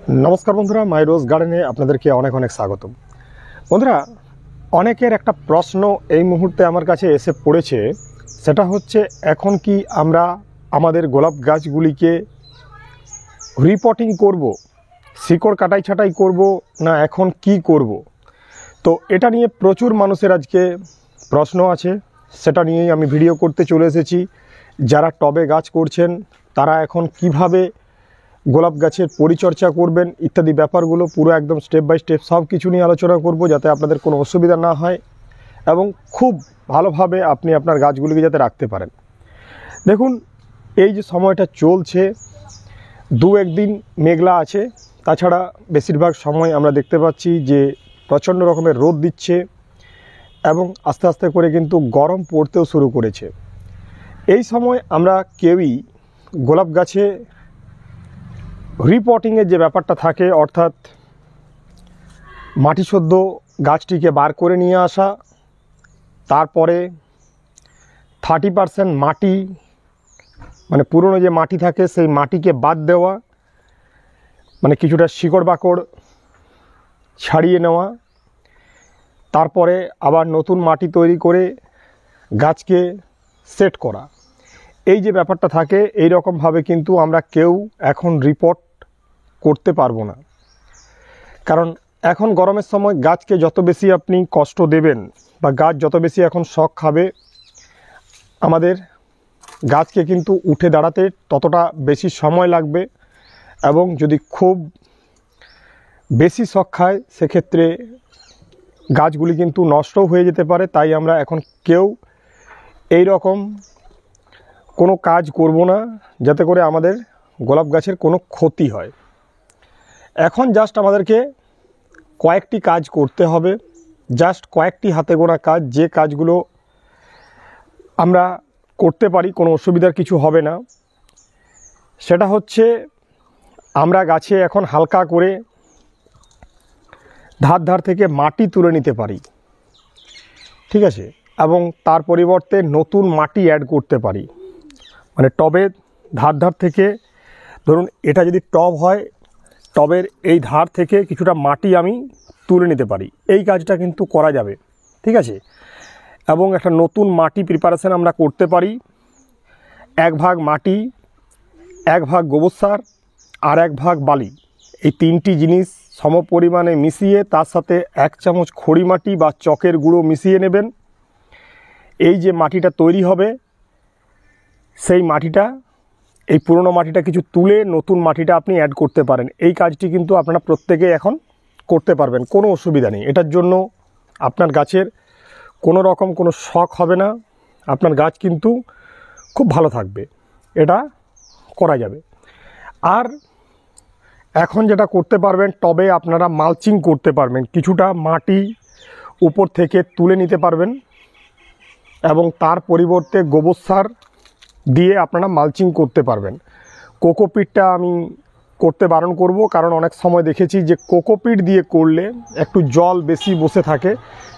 नमस्कार बंधुरा माई रोज गार्डने आपनादेरके अनेक अनेक स्वागतम। बंधुरा अनेकेर एक प्रश्न এই মুহূর্তে আমার কাছে এসে পড়েছে, সেটা হচ্ছে এখন কি আমরা আমাদের গোলাপ গাছগুলিকে রিপোর্টিং করব, শিকড় কাটাই ছাটাই করব না এখন কি করব। তো এটা নিয়ে প্রচুর মানুষের আজকে প্রশ্ন আছে, সেটা নিয়েই আমি ভিডিও করতে চলে এসেছি। যারা টবে গাছ করছেন তারা এখন কিভাবে গোলাপ গাছের পরিচর্যা করবেন ইত্যাদি ব্যাপারগুলো পুরো একদম স্টেপ বাই স্টেপ সব কিছু নিয়ে আলোচনা করব, যাতে আপনাদের কোনো অসুবিধা না হয় এবং খুব ভালোভাবে আপনি আপনার গাছগুলিকে যাতে রাখতে পারেন। দেখুন, এই যে সময়টা চলছে, দু একদিন মেঘলা আছে, তাছাড়া বেশিরভাগ সময় আমরা দেখতে পাচ্ছি যে প্রচণ্ড রকমের রোদ দিচ্ছে এবং আস্তে আস্তে করে কিন্তু গরম পড়তেও শুরু করেছে। এই সময় আমরা কেউই গোলাপ গাছে রিপোর্টিংয়ের যে ব্যাপারটা থাকে, অর্থাৎ মাটি সদ্য গাছটিকে বার করে নিয়ে আসা, তারপরে 30% মাটি মানে পুরনো যে মাটি থাকে সেই মাটিকে বাদ দেওয়া, মানে কিছুটা শিকড় বাকড় ছাড়িয়ে নেওয়া, তারপরে আবার নতুন মাটি তৈরি করে গাছকে সেট করা, এই যে ব্যাপারটা থাকে এই রকমভাবে কিন্তু আমরা কেউ এখন রিপোর্ট করতে পারবো না। কারণ এখন গরমের সময় গাছকে যত বেশি আপনি কষ্ট দেবেন বা গাছ যত বেশি এখন শক খাবে, আমাদের গাছকে কিন্তু উঠে দাঁড়াতে ততটা বেশি সময় লাগবে এবং যদি খুব বেশি শক খায় সেক্ষেত্রে গাছগুলি কিন্তু নষ্টও হয়ে যেতে পারে। তাই আমরা এখন কেউ এই রকম কোনো কাজ করব না যাতে করে আমাদের গোলাপ গাছের কোনো ক্ষতি হয়। এখন জাস্ট আমাদেরকে কয়েকটি কাজ করতে হবে, জাস্ট কয়েকটি হাতে গোনা কাজ, যে কাজগুলো আমরা করতে পারি, কোনো অসুবিধার কিছু হবে না। সেটা হচ্ছে আমরা গাছে এখন হালকা করে ধার থেকে মাটি তুলে নিতে পারি, ঠিক আছে, এবং তার পরিবর্তে নতুন মাটি অ্যাড করতে পারি। মানে টবে ধার থেকে, ধরুন এটা যদি টব হয়, টবের এই ধার থেকে কিছুটা মাটি আমি তুলে নিতে পারি, এই কাজটা কিন্তু করা যাবে, ঠিক আছে। এবং একটা নতুন মাটি প্রিপারেশন আমরা করতে পারি। 1 ভাগ মাটি, 1 ভাগ গোবর সার আর 1 ভাগ বালি, এই 3টি জিনিস সম পরিমাণে মিশিয়ে তার সাথে 1 চামচ খড়ি মাটি বা চকের গুঁড়ো মিশিয়ে নেবেন। এই যে মাটিটা তৈরি হবে সেই মাটিটা, এই পুরনো মাটিটা কিছু তুলে নতুন মাটিটা আপনি অ্যাড করতে পারেন। এই কাজটি কিন্তু আপনারা প্রত্যেকেই এখন করতে পারবেন, কোনো অসুবিধা নেই। এটার জন্য আপনার গাছের কোনো রকম কোনো শক হবে না, আপনার গাছ কিন্তু খুব ভালো থাকবে, এটা করা যাবে। আর এখন যেটা করতে পারবেন, টবে আপনারা মালচিং করতে পারবেন, কিছুটা মাটি উপর থেকে তুলে নিতে পারবেন এবং তার পরিবর্তে গোবর সার দিয়ে আপনারা মালচিং করতে পারবেন। কোকোপিটটা আমি করতে বারণ করব, কারণ অনেক সময় দেখেছি যে কোকোপিট দিয়ে করলে একটু জল বেশি বসে থাকে,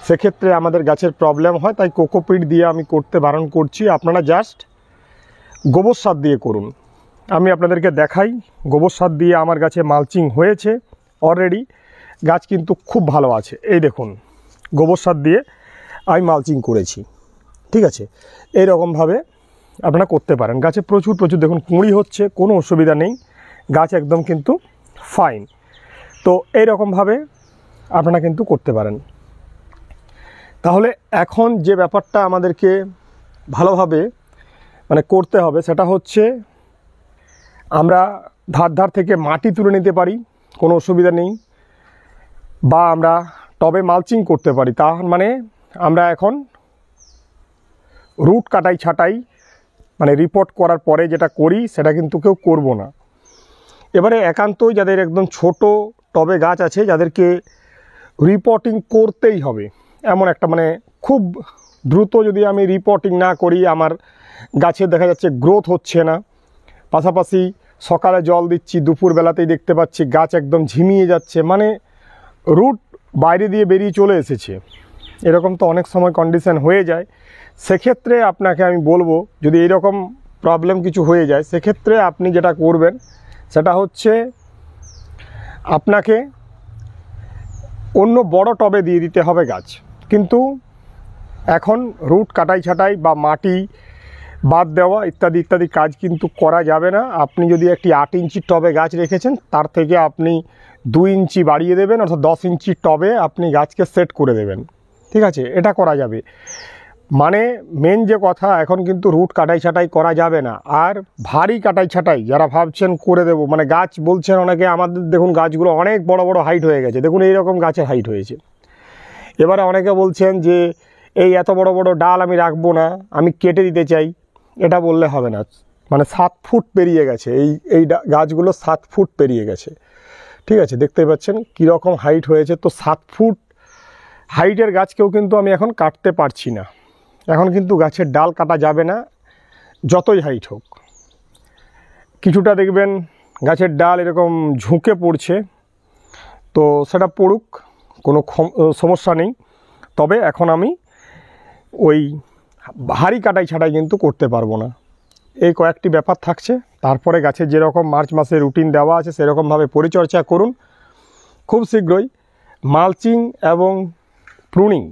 সেক্ষেত্রে আমাদের গাছের প্রবলেম হয়। তাই কোকোপিট দিয়ে আমি করতে বারণ করছি। আপনারা জাস্ট গোবর সার দিয়ে করুন। আমি আপনাদেরকে দেখাই, গোবর সার দিয়ে আমার গাছে মালচিং হয়েছে অলরেডি, গাছ কিন্তু খুব ভালো আছে। এই দেখুন, গোবর সার দিয়ে আমি মালচিং করেছি, ঠিক আছে। এই রকমভাবে আপনারা করতে পারেন। গাছে প্রচুর দেখুন কুঁড়ি হচ্ছে, কোনো অসুবিধা নেই, গাছ একদম কিন্তু ফাইন। তো এই রকমভাবে আপনারা কিন্তু করতে পারেন। তাহলে এখন যে ব্যাপারটা আমাদেরকে ভালোভাবে মানে করতে হবে সেটা হচ্ছে আমরা ধার থেকে মাটি তুলে নিতে পারি, কোনো অসুবিধা নেই, বা আমরা টবে মালচিং করতে পারি। তার মানে আমরা এখন রুট কাটাই ছাটাই মানে রিপোর্ট করার পরে যেটা করি সেটা কিন্তু কেউ করব না। এবারে একান্তই যাদের একদম ছোট টবে গাছ আছে, যাদেরকে রিপোর্টিং করতেই হবে, এমন একটা মানে খুব দ্রুত যদি আমি রিপোর্টিং না করি, আমার গাছের দেখা যাচ্ছে গ্রোথ হচ্ছে না, পাশাপাশি সকালে জল দিচ্ছি, দুপুরবেলাতেই দেখতে পাচ্ছি গাছ একদম ঝিমিয়ে যাচ্ছে, মানে রুট বাইরে দিয়ে বেরিয়ে চলে এসেছে, এরকম তো অনেক সময় কন্ডিশন হয়ে যায়। সেক্ষেত্রে আপনাকে আমি বলবো, যদি এইরকম প্রবলেম কিছু হয়ে যায়, সেক্ষেত্রে আপনি যেটা করবেন সেটা হচ্ছে আপনাকে অন্য বড় টবে দিয়ে দিতে হবে গাছ। কিন্তু এখন রুট কাটাই ছাঁটাই বা মাটি বাদ দেওয়া ইত্যাদি ইত্যাদি কাজ কিন্তু করা যাবে না। আপনি যদি একটি 8 ইঞ্চির টবে গাছ রেখেছেন, তার থেকে আপনি 2 ইঞ্চি বাড়িয়ে দেবেন, অর্থাৎ 10 ইঞ্চির টবে আপনি গাছকে সেট করে দেবেন। ঠিক আছে, এটা করা যাবে। মানে মেন যে কথা, এখন কিন্তু রুট কাটাই ছাঁটাই করা যাবে না। আর ভারী কাটাই ছাঁটাই যারা ভাবছেন করে দেবো, মানে গাছ বলছেন অনেকে, আমাদের দেখুন গাছগুলো অনেক বড় বড় হাইট হয়ে গেছে, দেখুন এইরকম গাছের হাইট হয়েছে। এবারে অনেকে বলছেন যে এই এত বড় বড় ডাল আমি রাখবো না, আমি কেটে দিতে চাই। এটা বললে হবে না, মানে 7 ফুট পেরিয়ে গেছে, এই গাছগুলো 7 ফুট পেরিয়ে গেছে। ঠিক আছে, দেখতেই পাচ্ছেন কীরকম হাইট হয়েছে। তো 7 ফুট হাইটের গাছকেও কিন্তু আমি এখন কাটতে পারছি না। এখন কিন্তু গাছের ডাল কাটা যাবে না, যতই হাইট হোক। কিছুটা দেখবেন গাছের ডাল এরকম ঝুঁকে পড়ছে, তো সেটা পড়ুক, কোনো সমস্যা নেই। তবে এখন আমি ওই ভারী কাটাই ছাঁটাই কিন্তু করতে পারবো না। এই কয়েকটি ব্যাপার থাকছে। তারপরে গাছের যেরকম মার্চ মাসে রুটিন দেওয়া আছে সেরকমভাবে পরিচর্যা করুন। খুব শীঘ্রই মালচিং এবং প্রুনিং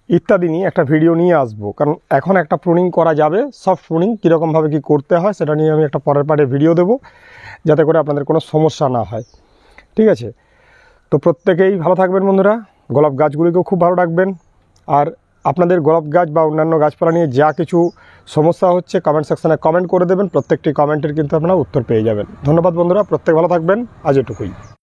ইত্যাদি নিয়ে একটা ভিডিও নিয়ে আসবো, কারণ এখন একটা প্রুনিং করা যাবে, সফট প্রুনিং কীরকমভাবে কী করতে হয় সেটা নিয়ে আমি একটা পরের পার্টে ভিডিও দেবো, যাতে করে আপনাদের কোনো সমস্যা না হয়। ঠিক আছে, তো প্রত্যেকেই ভালো থাকবেন বন্ধুরা, গোলাপ গাছগুলিকেও খুব ভালো রাখবেন। আর আপনাদের গোলাপ গাছ বা অন্যান্য গাছপালা নিয়ে যা কিছু সমস্যা হচ্ছে কমেন্ট সেকশানে কমেন্ট করে দেবেন, প্রত্যেকটি কমেন্টের কিন্তু আপনারা উত্তর পেয়ে যাবেন। ধন্যবাদ বন্ধুরা, প্রত্যেক ভালো থাকবেন, আজ এটুকুই।